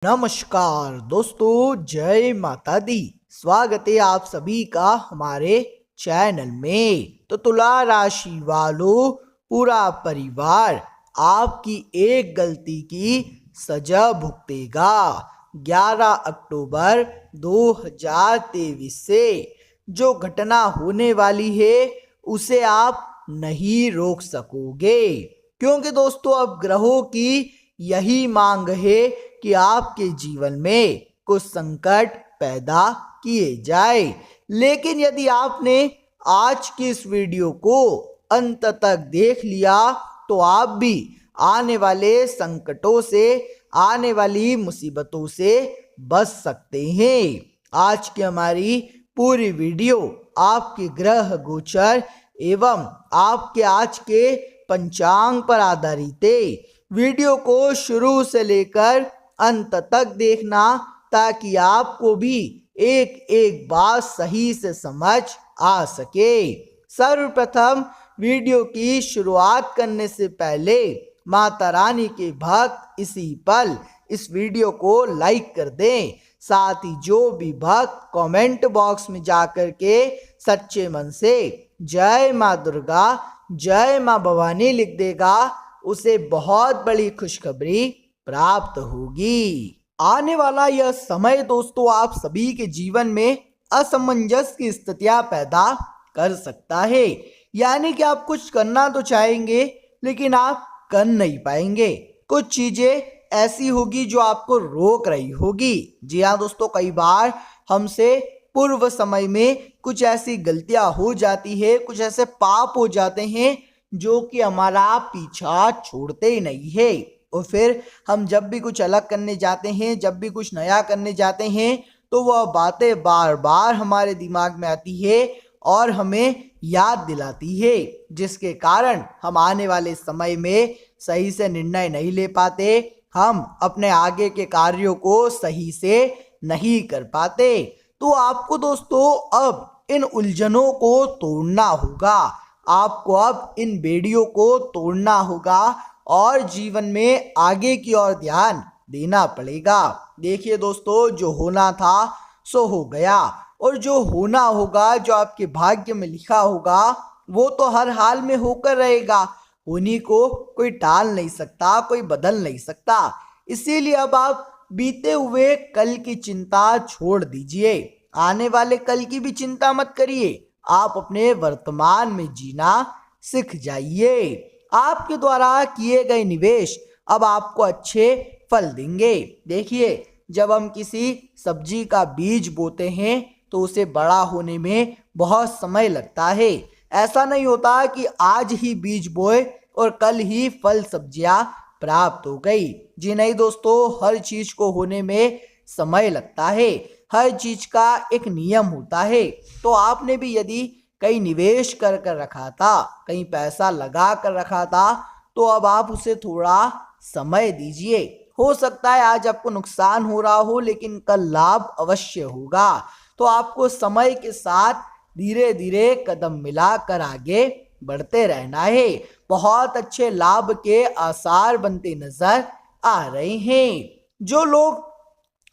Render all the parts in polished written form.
नमस्कार दोस्तों, जय माता दी। स्वागत है आप सभी का हमारे चैनल में। तो तुला राशि वालों, पूरा परिवार आपकी एक गलती की सजा भुगतेगा। 11 अक्टूबर 2023 से जो घटना होने वाली है उसे आप नहीं रोक सकोगे, क्योंकि दोस्तों अब ग्रहों की यही मांग है कि आपके जीवन में कुछ संकट पैदा किए जाए। लेकिन यदि आपने आज की इस वीडियो को अंत तक देख लिया तो आप भी आने वाले संकटों से, आने वाली मुसीबतों से बच सकते हैं। आज की हमारी पूरी वीडियो आपके ग्रह गोचर एवं आपके आज के पंचांग पर आधारित है। वीडियो को शुरू से लेकर अंत तक देखना, ताकि आपको भी एक एक बात सही से समझ आ सके। सर्वप्रथम वीडियो की शुरुआत करने से पहले माता रानी के भक्त इसी पल इस वीडियो को लाइक कर दें। साथ ही जो भी भक्त कमेंट बॉक्स में जाकर के सच्चे मन से जय माँ दुर्गा, जय माँ भवानी लिख देगा, उसे बहुत बड़ी खुशखबरी प्राप्त होगी। आने वाला यह समय दोस्तों आप सभी के जीवन में असमंजस की स्थितियां पैदा कर सकता है। यानी कि आप कुछ करना तो चाहेंगे लेकिन आप कर नहीं पाएंगे। कुछ चीजें ऐसी होगी जो आपको रोक रही होगी। जी हाँ दोस्तों, कई बार हमसे पूर्व समय में कुछ ऐसी गलतियां हो जाती है, कुछ ऐसे पाप हो जाते हैं जो कि हमारा पीछा छोड़ते ही नहीं है। और फिर हम जब भी कुछ अलग करने जाते हैं, जब भी कुछ नया करने जाते हैं, तो वह बातें बार बार हमारे दिमाग में आती है और हमें याद दिलाती है, जिसके कारण हम आने वाले समय में सही से निर्णय नहीं ले पाते, हम अपने आगे के कार्यों को सही से नहीं कर पाते। तो आपको दोस्तों अब इन उलझनों को तोड़ना होगा, आपको अब इन बेड़ियों को तोड़ना होगा और जीवन में आगे की ओर ध्यान देना पड़ेगा। देखिए दोस्तों, जो होना था सो हो गया, और जो होना होगा, जो आपके भाग्य में लिखा होगा, वो तो हर हाल में होकर रहेगा। होने को कोई टाल नहीं सकता, कोई बदल नहीं सकता। इसीलिए अब आप बीते हुए कल की चिंता छोड़ दीजिए, आने वाले कल की भी चिंता मत करिए। आप अपने वर्तमान में जीना सीख जाइए। आपके द्वारा किए गए निवेश अब आपको अच्छे फल देंगे। देखिए, जब हम किसी सब्जी का बीज बोते हैं तो उसे बड़ा होने में बहुत समय लगता है। ऐसा नहीं होता कि आज ही बीज बोए और कल ही फल सब्जियां प्राप्त हो गई। जी नहीं दोस्तों, हर चीज को होने में समय लगता है, हर चीज का एक नियम होता है। तो आपने भी यदि कहीं निवेश कर कर रखा था, कहीं पैसा लगा कर रखा था, तो अब आप उसे थोड़ा समय दीजिए। हो सकता है आज आपको नुकसान हो रहा हो, लेकिन कल लाभ अवश्य होगा। तो आपको समय के साथ धीरे धीरे कदम मिलाकर आगे बढ़ते रहना है। बहुत अच्छे लाभ के आसार बनते नजर आ रहे हैं। जो लोग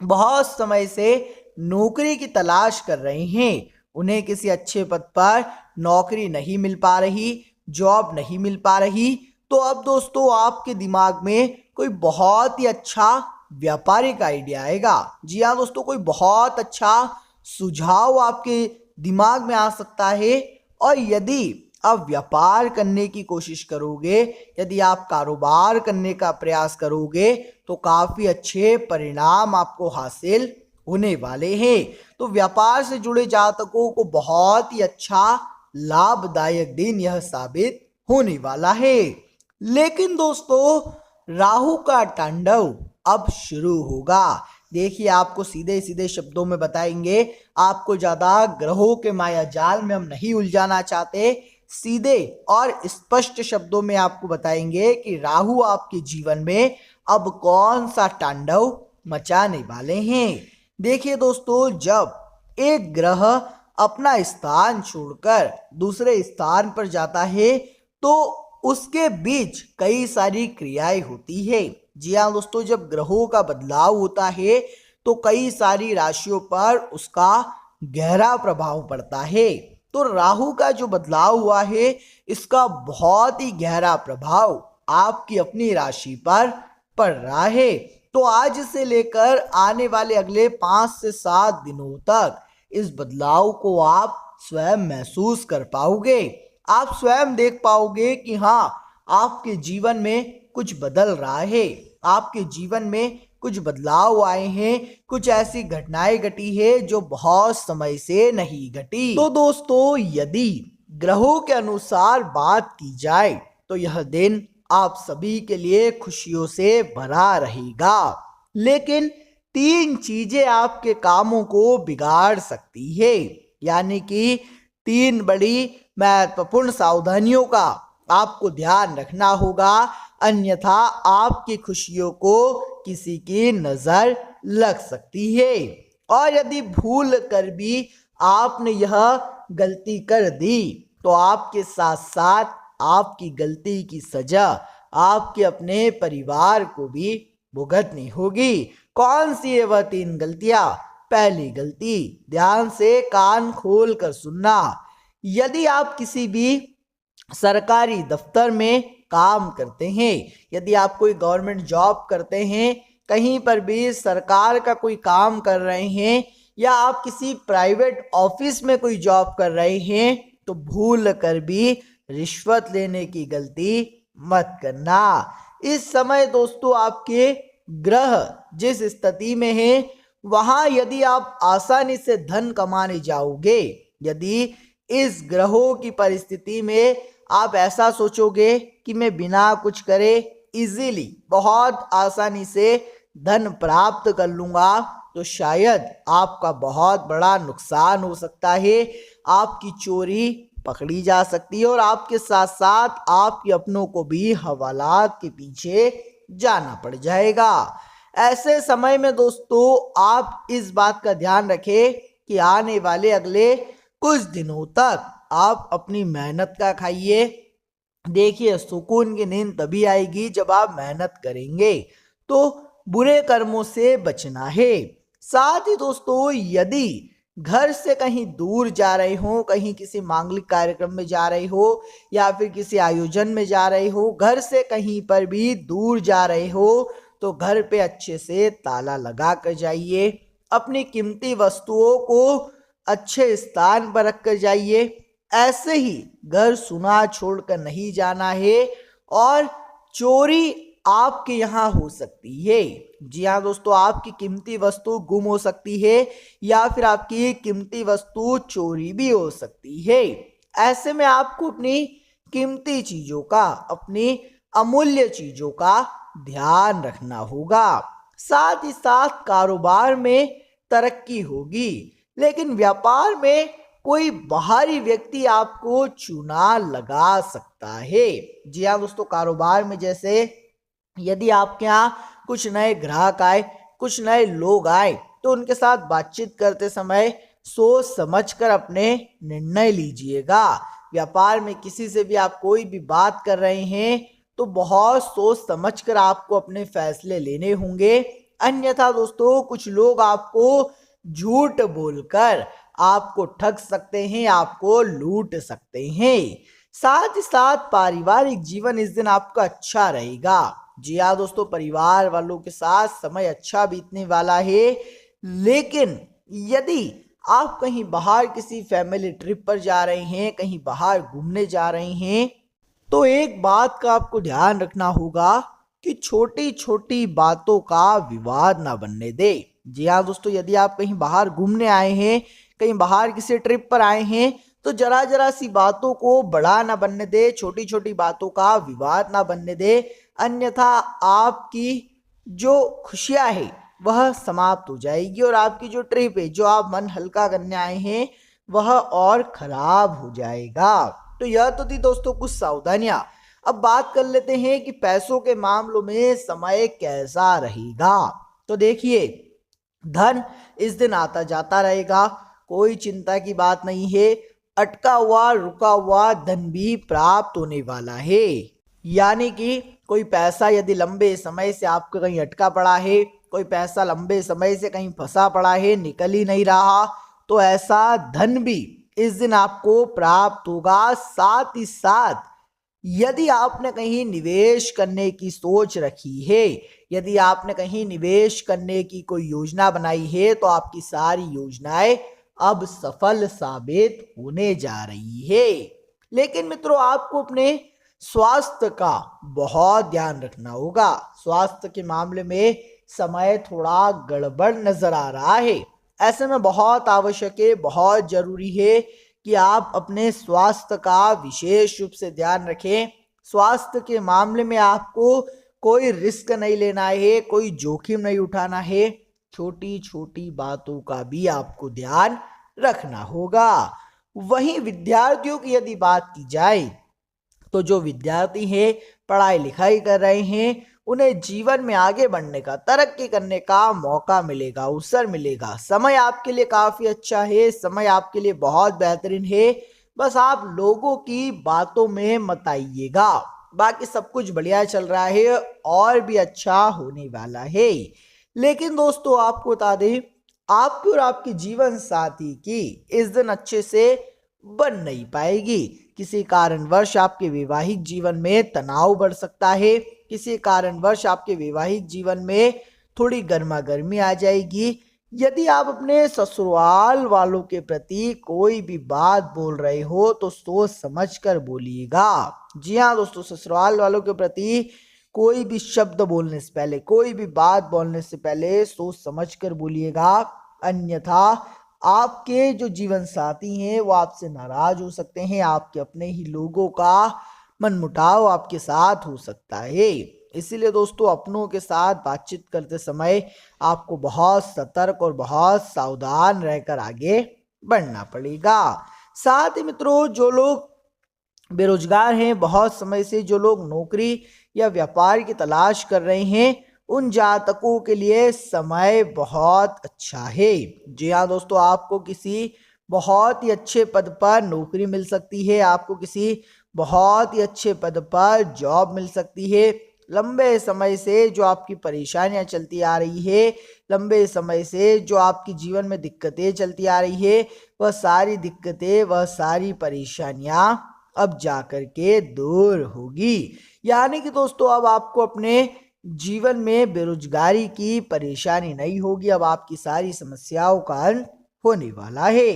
बहुत समय से नौकरी की तलाश कर रहे हैं, उन्हें किसी अच्छे पद पर नौकरी नहीं मिल पा रही, जॉब नहीं मिल पा रही, तो अब दोस्तों आपके दिमाग में कोई बहुत ही अच्छा व्यापारिक आइडिया आएगा। जी हाँ दोस्तों, कोई बहुत अच्छा सुझाव आपके दिमाग में आ सकता है। और यदि आप व्यापार करने की कोशिश करोगे, यदि आप कारोबार करने का प्रयास करोगे, तो काफी अच्छे परिणाम आपको हासिल होने वाले हैं। तो व्यापार से जुड़े जातकों को बहुत ही अच्छा लाभदायक दिन यह साबित होने वाला है। लेकिन दोस्तों, राहु का तांडव अब शुरू होगा। देखिए, आपको सीधे सीधे शब्दों में बताएंगे, आपको ज्यादा ग्रहों के माया जाल में हम नहीं उलझाना चाहते। सीधे और स्पष्ट शब्दों में आपको बताएंगे कि राहु आपके जीवन में अब कौन सा तांडव मचाने वाले हैं। देखिए दोस्तों, जब एक ग्रह अपना स्थान छोड़कर दूसरे स्थान पर जाता है तो उसके बीच कई सारी क्रियाएं होती है। जी हाँ दोस्तों, जब ग्रहों का बदलाव होता है तो कई सारी राशियों पर उसका गहरा प्रभाव पड़ता है। तो राहु का जो बदलाव हुआ है, इसका बहुत ही गहरा प्रभाव आपकी अपनी राशि पर पड़ रहा है। तो आज से लेकर आने वाले अगले 5 से 7 दिनों तक इस बदलाव को आप स्वयं महसूस कर पाओगे। आप स्वयं देख पाओगे कि हाँ, आपके जीवन में कुछ बदल रहा है, आपके जीवन में कुछ बदलाव आए हैं, कुछ ऐसी घटनाएं घटी है जो बहुत समय से नहीं घटी। तो दोस्तों, यदि ग्रहों के अनुसार बात की जाए तो यह दिन आप सभी के लिए खुशियों से भरा रहेगा। लेकिन 3 चीजें आपके कामों को बिगाड़ सकती है, यानी कि 3 बड़ी महत्वपूर्ण सावधानियों का आपको ध्यान रखना होगा, अन्यथा आपकी खुशियों को किसी की नजर लग सकती है। और यदि भूल कर भी आपने यह गलती कर दी तो आपके साथ साथ आपकी गलती की सजा आपके अपने परिवार को भी भुगतनी होगी। कौन सी है वह 3 गलतियां? पहली गलती, ध्यान से कान खोल कर सुनना। यदि आप किसी भी सरकारी दफ्तर में काम करते हैं, यदि आप कोई गवर्नमेंट जॉब करते हैं, कहीं पर भी सरकार का कोई काम कर रहे हैं, या आप किसी प्राइवेट ऑफिस में कोई जॉब कर रहे हैं, तो भूल कर भी रिश्वत लेने की गलती मत करना। इस समय दोस्तों, आपके ग्रह जिस स्थिति में है, वहां यदि आप आसानी से धन कमाने जाओगे, यदि इस ग्रहों की परिस्थिति में आप ऐसा सोचोगे कि मैं बिना कुछ करे इजीली, बहुत आसानी से धन प्राप्त कर लूंगा, तो शायद आपका बहुत बड़ा नुकसान हो सकता है। आपकी चोरी पकड़ी जा सकती है और आपके साथ साथ आपके अपनों को भी हवालात के पीछे जाना पड़ जाएगा। ऐसे समय में दोस्तों, आप इस बात का ध्यान रखें कि आने वाले अगले कुछ दिनों तक आप अपनी मेहनत का खाइए। देखिए, सुकून की नींद तभी आएगी जब आप मेहनत करेंगे। तो बुरे कर्मों से बचना है। साथ ही दोस्तों, यदि घर से कहीं दूर जा रहे हो, कहीं किसी मांगलिक कार्यक्रम में जा रहे हो या फिर किसी आयोजन में जा रहे हो, घर से कहीं पर भी दूर जा रहे हो, तो घर पे अच्छे से ताला लगा कर जाइए। अपनी कीमती वस्तुओं को अच्छे स्थान पर रख कर जाइए। ऐसे ही घर सुना छोड़कर नहीं जाना है। और चोरी आपके यहाँ हो सकती है। जी हाँ दोस्तों, आपकी कीमती वस्तु गुम हो सकती है या फिर आपकी कीमती वस्तु चोरी भी हो सकती है। ऐसे में आपको अपनी कीमती चीजों का, अपनी अमूल्य चीजों का ध्यान रखना होगा। साथ ही साथ कारोबार में तरक्की होगी, लेकिन व्यापार में कोई बाहरी व्यक्ति आपको चूना लगा सकता है। जी हाँ दोस्तों, कारोबार में जैसे यदि आपके यहाँ कुछ नए ग्राहक आए, कुछ नए लोग आए, तो उनके साथ बातचीत करते समय सोच समझकर अपने निर्णय लीजिएगा। व्यापार में किसी से भी आप कोई भी बात कर रहे हैं तो बहुत सोच समझकर आपको अपने फैसले लेने होंगे, अन्यथा दोस्तों कुछ लोग आपको झूठ बोलकर आपको ठग सकते हैं, आपको लूट सकते हैं। साथ ही साथ पारिवारिक जीवन इस दिन आपका अच्छा रहेगा। जी हाँ दोस्तों, परिवार वालों के साथ समय अच्छा बीतने वाला है। लेकिन यदि आप कहीं बाहर किसी फैमिली ट्रिप पर जा रहे हैं, कहीं बाहर घूमने जा रहे हैं, तो एक बात का आपको ध्यान रखना होगा कि छोटी छोटी बातों का विवाद ना बनने दे। जी हाँ दोस्तों, यदि आप कहीं बाहर घूमने आए हैं, कहीं बाहर किसी ट्रिप पर आए हैं, तो जरा जरा सी बातों को बड़ा ना बनने दे, छोटी छोटी बातों का विवाद ना बनने दे, अन्यथा आपकी जो खुशियां है वह समाप्त हो जाएगी और आपकी जो ट्रिप है, जो आप मन हल्का करने आए हैं, वह और खराब हो जाएगा। तो यह तो थी दोस्तों कुछ सावधानियां। अब बात कर लेते हैं कि पैसों के मामलों में समय कैसा रहेगा। तो देखिए, धन इस दिन आता जाता रहेगा, कोई चिंता की बात नहीं है। अटका हुआ रुका हुआ धन भी प्राप्त होने वाला है, यानी कि कोई पैसा यदि लंबे समय से आपको कहीं अटका पड़ा है, कोई पैसा लंबे समय से कहीं फंसा पड़ा है, निकल ही नहीं रहा, तो ऐसा धन भी इस दिन आपको प्राप्त होगा। साथ ही साथ यदि आपने कहीं निवेश करने की सोच रखी है, यदि आपने कहीं निवेश करने की कोई योजना बनाई है, तो आपकी सारी योजनाएं अब सफल साबित होने जा रही है। लेकिन मित्रों, आपको अपने स्वास्थ्य का बहुत ध्यान रखना होगा। स्वास्थ्य के मामले में समय थोड़ा गड़बड़ नजर आ रहा है। ऐसे में बहुत आवश्यक है, बहुत जरूरी है कि आप अपने स्वास्थ्य का विशेष रूप से ध्यान रखें। स्वास्थ्य के मामले में आपको कोई रिस्क नहीं लेना है, कोई जोखिम नहीं उठाना है। छोटी छोटी बातों का भी आपको ध्यान रखना होगा। वहीं विद्यार्थियों की यदि बात की जाए, तो जो विद्यार्थी हैं, पढ़ाई लिखाई कर रहे हैं, उन्हें जीवन में आगे बढ़ने का, तरक्की करने का मौका मिलेगा, अवसर मिलेगा। समय आपके लिए काफी अच्छा है, समय आपके लिए बहुत बेहतरीन है। बस आप लोगों की बातों में मत आइएगा, बाकी सब कुछ बढ़िया चल रहा है और भी अच्छा होने वाला है। लेकिन दोस्तों, आपको बता दें, आपकी और आपके जीवन साथी की इस दिन अच्छे से बन नहीं पाएगी। किसी कारणवश आपके वैवाहिक जीवन में तनाव बढ़ सकता है, किसी कारणवश आपके वैवाहिक जीवन में थोड़ी गर्मा गर्मी आ जाएगी। यदि आप अपने ससुराल वालों के प्रति कोई भी बात बोल रहे हो, तो सोच समझ कर बोलिएगा। जी हाँ दोस्तों, ससुराल वालों के प्रति कोई भी शब्द बोलने से पहले, कोई भी बात बोलने से पहले सोच समझ कर बोलिएगा। अन्यथा आपके जो जीवन साथी हैं वो आपसे नाराज हो सकते हैं, आपके अपने ही लोगों का मनमुटाव आपके साथ हो सकता है। इसीलिए दोस्तों, अपनों के साथ बातचीत करते समय आपको बहुत सतर्क और बहुत सावधान रहकर आगे बढ़ना पड़ेगा। साथ ही मित्रों, जो लोग बेरोजगार हैं, बहुत समय से जो लोग नौकरी या व्यापार की तलाश कर रहे हैं, उन जातकों के लिए समय बहुत अच्छा है। जी हाँ दोस्तों, आपको किसी बहुत ही अच्छे पद पर नौकरी मिल सकती है, आपको किसी बहुत ही अच्छे पद पर जॉब मिल सकती है। लंबे समय से जो आपकी परेशानियां चलती आ रही है, लंबे समय से जो आपकी जीवन में दिक्कतें चलती आ रही है, वह सारी दिक्कतें, वह सारी परेशानियां अब जाकर के दूर होगी। यानी कि दोस्तों, अब आपको अपने जीवन में बेरोजगारी की परेशानी नहीं होगी, अब आपकी सारी समस्याओं का अंत होने वाला है।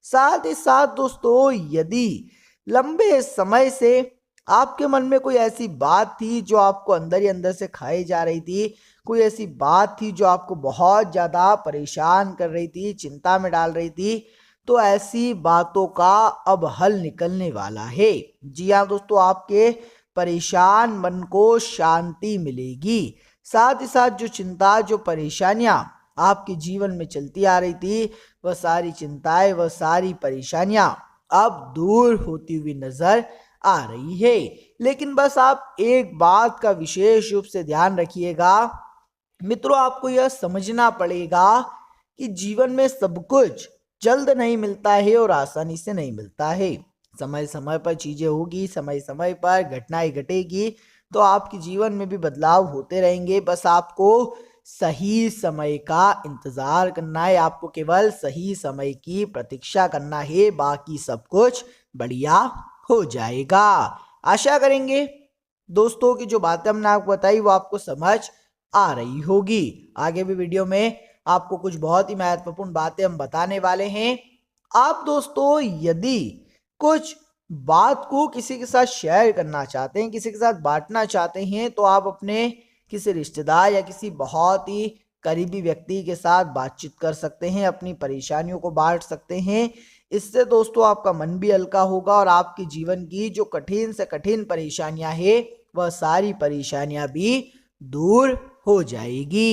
साथ ही साथ दोस्तों, यदि लंबे समय से आपके मन में कोई ऐसी बात थी जो आपको अंदर ही अंदर से खाई जा रही थी, कोई ऐसी बात थी जो आपको बहुत ज्यादा परेशान कर रही थी, चिंता में डाल रही थी, तो ऐसी बातों का अब हल निकलने वाला है। जी हाँ दोस्तों, आपके परेशान मन को शांति मिलेगी। साथ ही साथ जो चिंता, जो परेशानियां आपके जीवन में चलती आ रही थी, वह सारी चिंताएं, वह सारी परेशानियां अब दूर होती हुई नजर आ रही है। लेकिन बस आप एक बात का विशेष रूप से ध्यान रखिएगा मित्रों, आपको यह समझना पड़ेगा कि जीवन में सब कुछ जल्द नहीं मिलता है और आसानी से नहीं मिलता है। समय समय पर चीजें होगी, समय समय पर घटनाएं घटेगी, तो आपके जीवन में भी बदलाव होते रहेंगे। बस आपको सही समय का इंतजार करना है, आपको केवल सही समय की प्रतीक्षा करना है, बाकी सब कुछ बढ़िया हो जाएगा। आशा करेंगे दोस्तों की जो बातें हमने आपको बताई वो आपको समझ आ रही होगी। आगे भी वीडियो में आपको कुछ बहुत ही महत्वपूर्ण बातें हम बताने वाले हैं। आप दोस्तों यदि कुछ बात को किसी के साथ शेयर करना चाहते हैं, किसी के साथ बांटना चाहते हैं, तो आप अपने किसी रिश्तेदार या किसी बहुत ही करीबी व्यक्ति के साथ बातचीत कर सकते हैं, अपनी परेशानियों को बांट सकते हैं। इससे दोस्तों आपका मन भी हल्का होगा और आपके जीवन की जो कठिन से कठिन परेशानियां हैं, वह सारी परेशानियां भी दूर हो जाएगी।